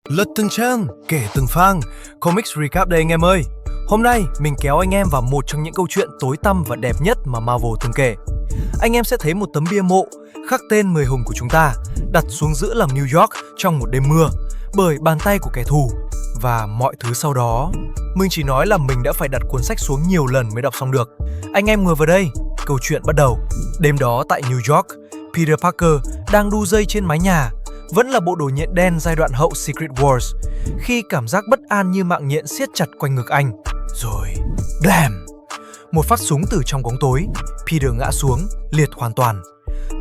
Lật từng trang, kể từng phang, Comics Recap đây anh em ơi. Hôm nay mình kéo anh em vào một trong những câu chuyện tối tăm và đẹp nhất mà Marvel từng kể. Anh em sẽ thấy một tấm bia mộ khắc tên 10 hùng của chúng ta đặt xuống giữa lòng New York trong một đêm mưa bởi bàn tay của kẻ thù. Và mọi thứ sau đó, mình chỉ nói là mình đã phải đặt cuốn sách xuống nhiều lần mới đọc xong được. Anh em ngồi vào đây, câu chuyện bắt đầu. Đêm đó tại New York, Peter Parker đang đu dây trên mái nhà, vẫn là bộ đồ nhện đen giai đoạn hậu Secret Wars, khi cảm giác bất an như mạng nhện siết chặt quanh ngực anh. Rồi, blam! Một phát súng từ trong bóng tối, Peter ngã xuống, liệt hoàn toàn.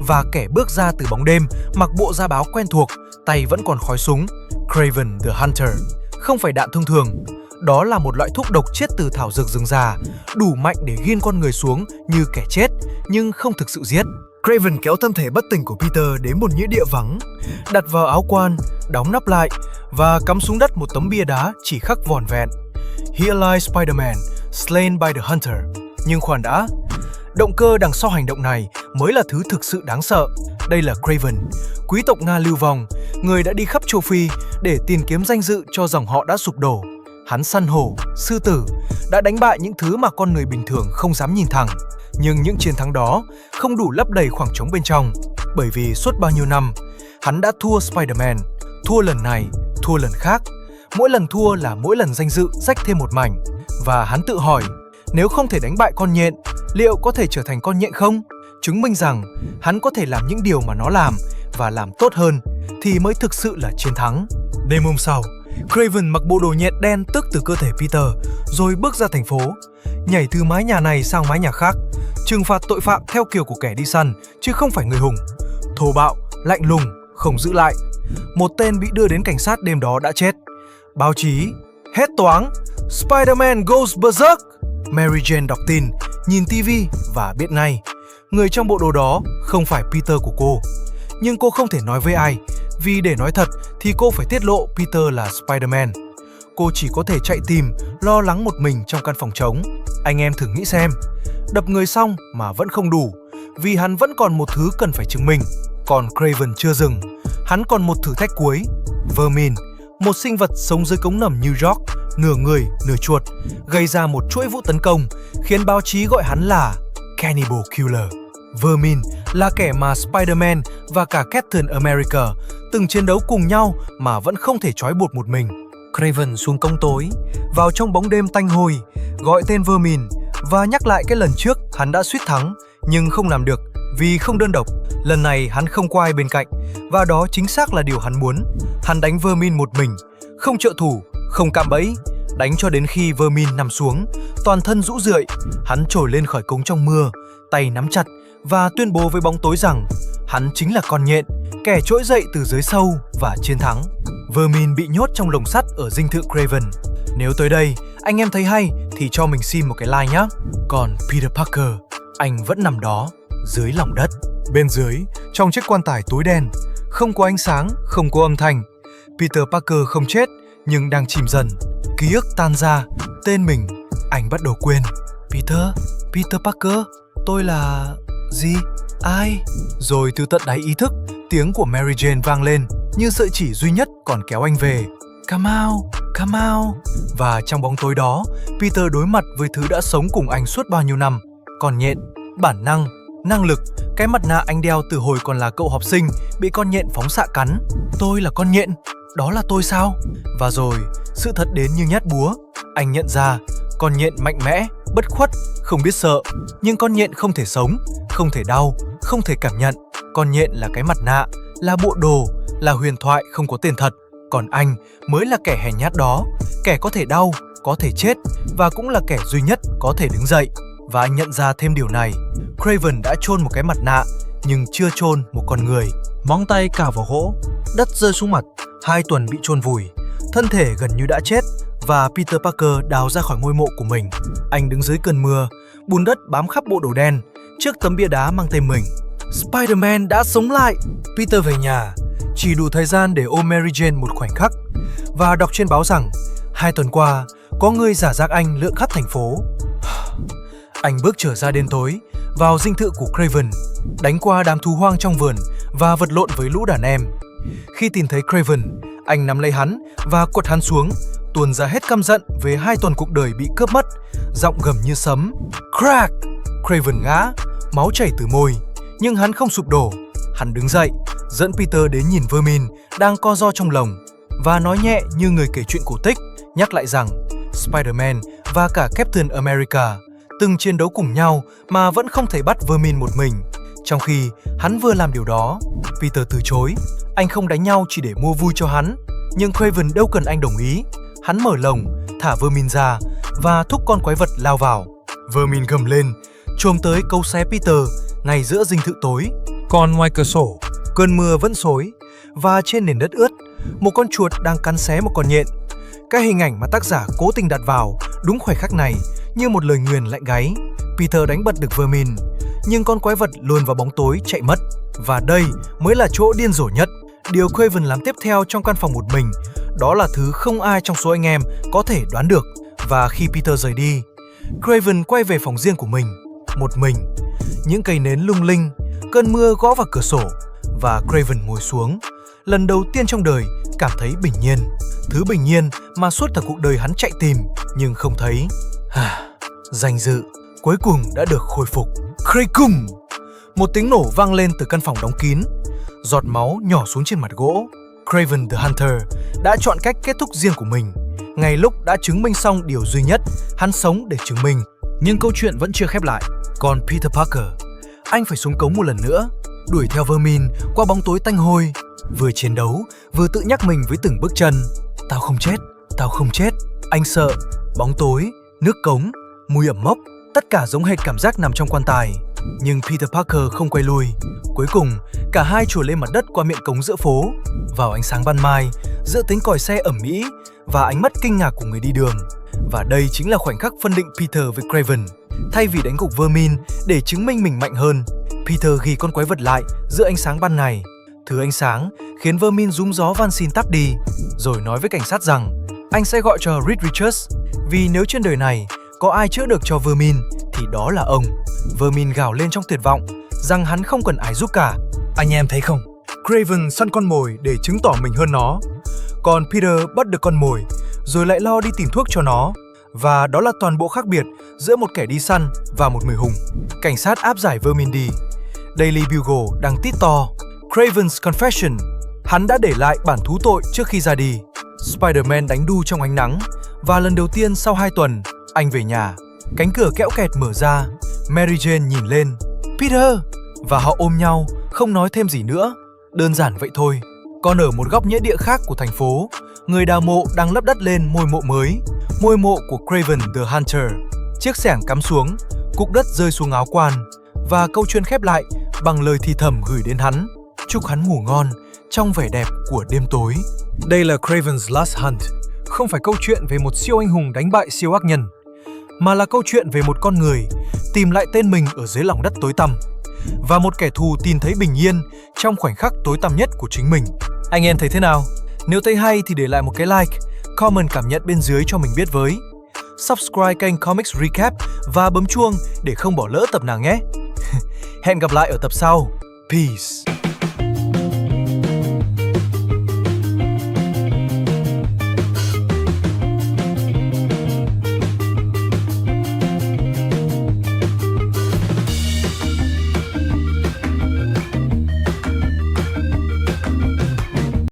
Và kẻ bước ra từ bóng đêm, mặc bộ da báo quen thuộc, tay vẫn còn khói súng, Kraven the Hunter. Không phải đạn thông thường, đó là một loại thuốc độc chết từ thảo dược rừng già, đủ mạnh để ghiên con người xuống như kẻ chết, nhưng không thực sự giết. Kraven kéo thân thể bất tỉnh của Peter đến một nghĩa địa vắng, đặt vào áo quan, đóng nắp lại và cắm xuống đất một tấm bia đá chỉ khắc vỏn vẹn: Here lies Spider-Man, slain by the Hunter. Nhưng khoan đã, động cơ đằng sau hành động này mới là thứ thực sự đáng sợ. Đây là Kraven, quý tộc Nga lưu vong, người đã đi khắp châu Phi để tìm kiếm danh dự cho dòng họ đã sụp đổ. Hắn săn hổ, sư tử, đã đánh bại những thứ mà con người bình thường không dám nhìn thẳng. Nhưng những chiến thắng đó không đủ lấp đầy khoảng trống bên trong, bởi vì suốt bao nhiêu năm, hắn đã thua Spider-Man, thua lần này, thua lần khác. Mỗi lần thua là mỗi lần danh dự rách thêm một mảnh. Và hắn tự hỏi, nếu không thể đánh bại con nhện, liệu có thể trở thành con nhện không? Chứng minh rằng hắn có thể làm những điều mà nó làm và làm tốt hơn thì mới thực sự là chiến thắng. Đêm hôm sau, Kraven mặc bộ đồ nhện đen tước từ cơ thể Peter, rồi bước ra thành phố, nhảy từ mái nhà này sang mái nhà khác, trừng phạt tội phạm theo kiểu của kẻ đi săn chứ không phải người hùng. Thô bạo, lạnh lùng, không giữ lại. Một tên bị đưa đến cảnh sát đêm đó đã chết. Báo chí hét toáng Spider-Man goes berserk. Mary Jane đọc tin, nhìn TV và biết ngay người trong bộ đồ đó không phải Peter của cô. Nhưng cô không thể nói với ai, vì để nói thật thì cô phải tiết lộ Peter là Spider-Man. Cô chỉ có thể chạy tìm, lo lắng một mình trong căn phòng trống. Anh em thử nghĩ xem, đập người xong mà vẫn không đủ, vì hắn vẫn còn một thứ cần phải chứng minh. Còn Kraven chưa dừng, hắn còn một thử thách cuối. Vermin, một sinh vật sống dưới cống ngầm New York, nửa người, nửa chuột, gây ra một chuỗi vụ tấn công, khiến báo chí gọi hắn là Cannibal Killer. Vermin là kẻ mà Spider-Man và cả Captain America từng chiến đấu cùng nhau mà vẫn không thể trói buộc một mình. Kraven xuống cống tối, vào trong bóng đêm tanh hôi, gọi tên Vermin và nhắc lại cái lần trước hắn đã suýt thắng, nhưng không làm được vì không đơn độc. Lần này hắn không có ai bên cạnh, và đó chính xác là điều hắn muốn. Hắn đánh Vermin một mình, không trợ thủ, không cạm bẫy, đánh cho đến khi Vermin nằm xuống, toàn thân rũ rượi. Hắn trồi lên khỏi cống trong mưa, tay nắm chặt và tuyên bố với bóng tối rằng hắn chính là con nhện, kẻ trỗi dậy từ dưới sâu và chiến thắng. Vermin bị nhốt trong lồng sắt ở dinh thự Kraven. Nếu tới đây anh em thấy hay thì cho mình xin một cái like nhé. Còn Peter Parker, anh vẫn nằm đó dưới lòng đất. Bên dưới, trong chiếc quan tài tối đen, không có ánh sáng, không có âm thanh. Peter Parker không chết nhưng đang chìm dần. Ký ức tan ra, tên mình anh bắt đầu quên. Peter Parker, tôi là... gì? Ai? Rồi từ tận đáy ý thức, tiếng của Mary Jane vang lên như sợi chỉ duy nhất còn kéo anh về. Come out. Và trong bóng tối đó, Peter đối mặt với thứ đã sống cùng anh suốt bao nhiêu năm. Con nhện, bản năng, năng lực, cái mặt nạ anh đeo từ hồi còn là cậu học sinh bị con nhện phóng xạ cắn. Tôi là con nhện, đó là tôi sao? Và rồi, sự thật đến như nhát búa. Anh nhận ra, con nhện mạnh mẽ, bất khuất, không biết sợ. Nhưng con nhện không thể sống, không thể đau, không thể cảm nhận. Con nhện là cái mặt nạ, là bộ đồ, là huyền thoại không có tên thật. Còn anh mới là kẻ hèn nhát đó, kẻ có thể đau, có thể chết, và cũng là kẻ duy nhất có thể đứng dậy. Và anh nhận ra thêm điều này, Kraven đã chôn một cái mặt nạ, nhưng chưa chôn một con người. Móng tay cào vào gỗ, đất rơi xuống mặt, 2 tuần bị chôn vùi, thân thể gần như đã chết. Và Peter Parker đào ra khỏi ngôi mộ của mình. Anh đứng dưới cơn mưa, bùn đất bám khắp bộ đồ đen, trước tấm bia đá mang tên mình. Spider-Man đã sống lại. Peter về nhà, chỉ đủ thời gian để ôm Mary Jane một khoảnh khắc và đọc trên báo rằng 2 tuần qua có người giả dạng anh lượn khắp thành phố. Anh bước trở ra đêm tối, vào dinh thự của Kraven, đánh qua đám thú hoang trong vườn và vật lộn với lũ đàn em. Khi tìm thấy Kraven, Anh nắm lấy hắn và quật hắn xuống, tuôn ra hết căm giận về 2 tuần cuộc đời bị cướp mất, giọng gầm như sấm. Crack! Kraven ngã, máu chảy từ môi, nhưng hắn không sụp đổ. Hắn đứng dậy, dẫn Peter đến nhìn Vermin đang co ro trong lồng và nói nhẹ như người kể chuyện cổ tích, nhắc lại rằng Spider-Man và cả Captain America từng chiến đấu cùng nhau mà vẫn không thể bắt Vermin một mình. Trong khi hắn vừa làm điều đó, Peter từ chối. Anh không đánh nhau chỉ để mua vui cho hắn. Nhưng Kraven đâu cần anh đồng ý. Hắn mở lồng, thả Vermin ra và thúc con quái vật lao vào. Vermin gầm lên, chồm tới cấu xé Peter ngay giữa dinh thự tối. Còn ngoài cửa sổ, cơn mưa vẫn xối và trên nền đất ướt, một con chuột đang cắn xé một con nhện. Cái hình ảnh mà tác giả cố tình đặt vào đúng khoảnh khắc này như một lời nguyền lạnh gáy. Peter đánh bật được Vermin, nhưng con quái vật luồn vào bóng tối chạy mất. Và đây mới là chỗ điên rồ nhất. Điều Kraven làm tiếp theo trong căn phòng một mình, đó là thứ không ai trong số anh em có thể đoán được. Và khi Peter rời đi, Kraven quay về phòng riêng của mình, một mình. Những cây nến lung linh, cơn mưa gõ vào cửa sổ và Kraven ngồi xuống. Lần đầu tiên trong đời cảm thấy bình nhiên. Thứ bình nhiên mà suốt cả cuộc đời hắn chạy tìm nhưng không thấy. Danh dự cuối cùng đã được khôi phục. Krakum! Một tiếng nổ vang lên từ căn phòng đóng kín. Giọt máu nhỏ xuống trên mặt gỗ. Kraven the Hunter đã chọn cách kết thúc riêng của mình, ngay lúc đã chứng minh xong điều duy nhất hắn sống để chứng minh. Nhưng câu chuyện vẫn chưa khép lại. Còn Peter Parker, anh phải xuống cống một lần nữa, đuổi theo Vermin qua bóng tối tanh hôi, vừa chiến đấu vừa tự nhắc mình với từng bước chân. Tao không chết, tao không chết. Anh sợ. Bóng tối, nước cống, mùi ẩm mốc, tất cả giống hệt cảm giác nằm trong quan tài. Nhưng Peter Parker không quay lui. Cuối cùng, cả hai trồi lên mặt đất qua miệng cống giữa phố, vào ánh sáng ban mai, giữa tiếng còi xe ầm ĩ và ánh mắt kinh ngạc của người đi đường. Và đây chính là khoảnh khắc phân định Peter với Kraven. Thay vì đánh gục Vermin để chứng minh mình mạnh hơn, Peter ghi con quái vật lại giữa ánh sáng ban ngày. Thứ ánh sáng khiến Vermin rúm gió van xin tắt đi, rồi nói với cảnh sát rằng anh sẽ gọi cho Reed Richards, vì nếu trên đời này có ai chữa được cho Vermin thì đó là ông. Vermin gào lên trong tuyệt vọng rằng hắn không cần ai giúp cả. Anh em thấy không? Kraven săn con mồi để chứng tỏ mình hơn nó, còn Peter bắt được con mồi rồi lại lo đi tìm thuốc cho nó. Và đó là toàn bộ khác biệt giữa một kẻ đi săn và một người hùng. Cảnh sát áp giải Vermin đi. Daily Bugle đang tít to Kraven's Confession. Hắn đã để lại bản thú tội trước khi ra đi. Spider-Man đánh đu trong ánh nắng. Và lần đầu tiên sau 2 tuần, anh về nhà. Cánh cửa kẽo kẹt mở ra. Mary Jane nhìn lên. Peter! Và họ ôm nhau, không nói thêm gì nữa. Đơn giản vậy thôi. Còn ở một góc nghĩa địa khác của thành phố, người đào mộ đang lấp đất lên ngôi mộ mới. Ngôi mộ của Kraven the Hunter. Chiếc xẻng cắm xuống, cục đất rơi xuống áo quan. Và câu chuyện khép lại bằng lời thì thầm gửi đến hắn. Chúc hắn ngủ ngon trong vẻ đẹp của đêm tối. Đây là Kraven's Last Hunt. Không phải câu chuyện về một siêu anh hùng đánh bại siêu ác nhân, mà là câu chuyện về một con người tìm lại tên mình ở dưới lòng đất tối tăm, và một kẻ thù tìm thấy bình yên trong khoảnh khắc tối tăm nhất của chính mình. Anh em thấy thế nào? Nếu thấy hay thì để lại một cái like, comment cảm nhận bên dưới cho mình biết với. Subscribe kênh Comics Recap và bấm chuông để không bỏ lỡ tập nào nhé. Hẹn gặp lại ở tập sau. Peace.